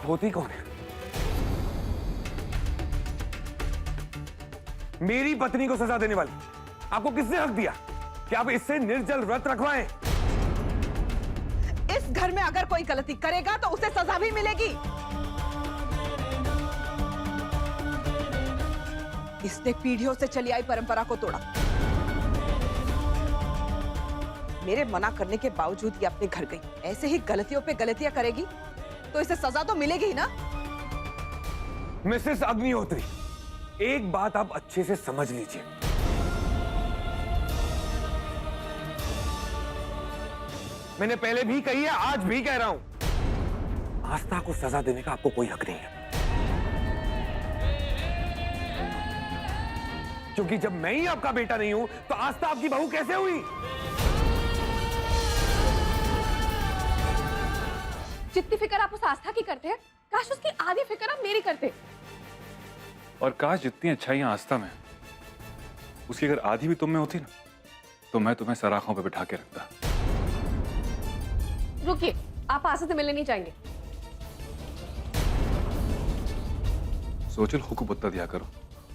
आप होती कौन है? मेरी पत्नी को सजा देने वाली आपको किसने हक दिया कि आप इससे निर्जल व्रत रखवाएं? इस घर में अगर कोई गलती करेगा तो उसे सजा भी मिलेगी। इसने पीढ़ियों से चली आई परंपरा को तोड़ा। मेरे मना करने के बावजूद ये अपने घर गई। ऐसे ही गलतियों पे गलतियां करेगी तो इसे सजा तो मिलेगी ही ना। मिसेस अग्निहोत्री, एक बात आप अच्छे से समझ लीजिए। मैंने पहले भी कही है, आज भी कह रहा हूं, आस्था को सजा देने का आपको कोई हक नहीं है। क्योंकि जब मैं ही आपका बेटा नहीं हूं तो आस्था आपकी बहू कैसे हुई? जितनी फिक्र आप उस आस्था की करते हैं, काश उसकी आधी फिक्र आप मेरी करते। और काश जितनी अच्छाइयां आस्था में, उसकी अगर आधी भी तुम में होती ना, तो मैं तुम्हें सराखों पे बिठा के रखता। रुकिए, आप आस्था से मिलने नहीं जाएंगे। सोचल खुद को बत्ता दिया करो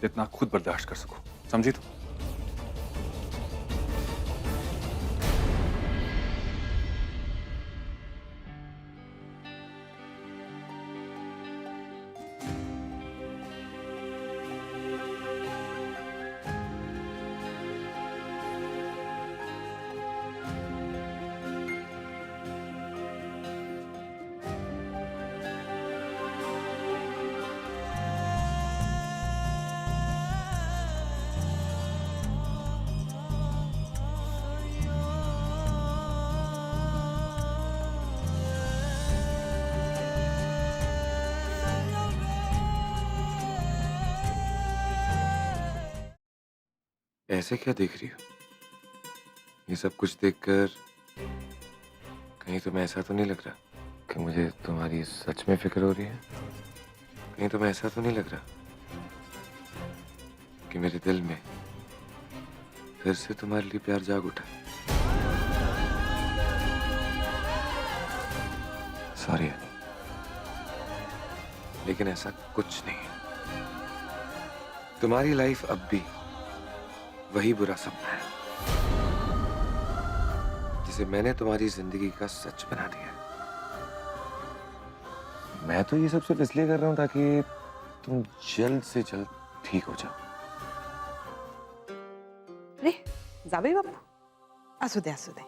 जितना खुद बर्दाश्त कर सको, समझी तुम? ऐसे क्या देख रही हो? ये सब कुछ देखकर कहीं तुम्हें ऐसा तो नहीं लग रहा कि मुझे तुम्हारी सच में फिक्र हो रही है? कहीं तुम्हें ऐसा तो नहीं लग रहा कि मेरे दिल में फिर से तुम्हारे लिए प्यार जाग उठा? सॉरी अनी, लेकिन ऐसा कुछ नहीं है। तुम्हारी लाइफ अब भी वही बुरा सपना है जिसे मैंने तुम्हारी जिंदगी का सच बना दिया। मैं तो ये सब सिर्फ इसलिए कर रहा हूं ताकि तुम जल्द से जल्द ठीक हो जाओ। अरे जावेद बापू, असू दे असू दे।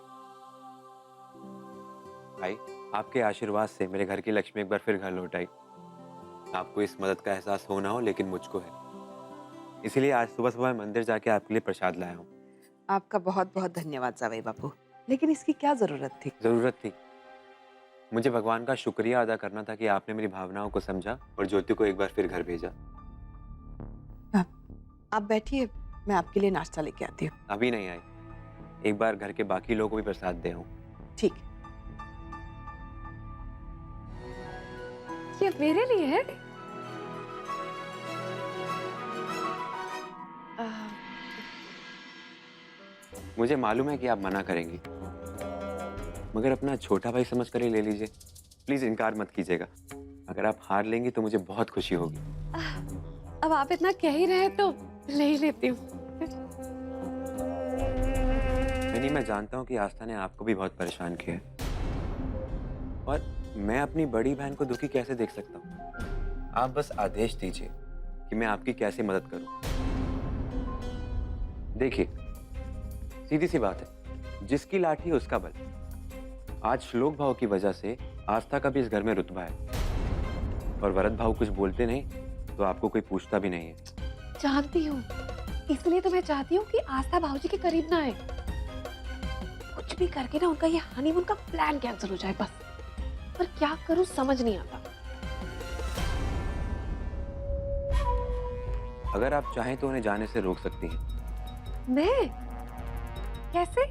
भाई, आपके आशीर्वाद से मेरे घर की लक्ष्मी एक बार फिर घर लौट आई। आपको इस मदद का एहसास हो ना हो, लेकिन मुझको है। इसीलिए आज सुबह सुबह मंदिर जाके आपके लिए प्रसाद लाया हूँ। आपका बहुत बहुत धन्यवाद जावेद बापू, लेकिन इसकी क्या जरूरत थी? जरूरत थी, मुझे भगवान का शुक्रिया अदा करना था कि आपने मेरी भावनाओं को समझा और ज्योति को एक बार फिर घर भेजा। आप बैठिए, मैं आपके लिए नाश्ता लेके आती हूँ। अभी नहीं आई, एक बार घर के बाकी लोगों को भी प्रसाद दे आऊं। ठीक। ये मेरे लिए है? मुझे मालूम है कि आप मना करेंगी, मगर अपना छोटा भाई समझ कर ही ले लीजिए। प्लीज इनकार मत कीजिएगा। अगर आप हार लेंगी तो मुझे बहुत खुशी होगी। अब आप इतना कह ही रहे तो ले ही लेती हूँ। नहीं, मैं जानता हूँ कि आस्था ने आपको भी बहुत परेशान किया है, और मैं अपनी बड़ी बहन को दुखी कैसे देख सकता हूँ। आप बस आदेश दीजिए कि मैं आपकी कैसे मदद करूँ। देखिए, सीधी सी बात है, जिसकी लाठी उसका बल। आज श्लोक भाव की वजह से आस्था का भी इस घर में रुतबा है, और वरद भाव कुछ बोलते नहीं तो आपको कोई पूछता भी नहीं है। जानती हूँ, इसलिए तो मैं चाहती हूँ कि आस्था भाऊजी के करीब ना आए। कुछ भी करके ना उनका ये हनीमून का प्लान कैंसिल हो जाए बस। पर क्या करूँ समझ नहीं आता। अगर आप चाहें तो उन्हें जाने से रोक सकती हैं। मैं? कैसे?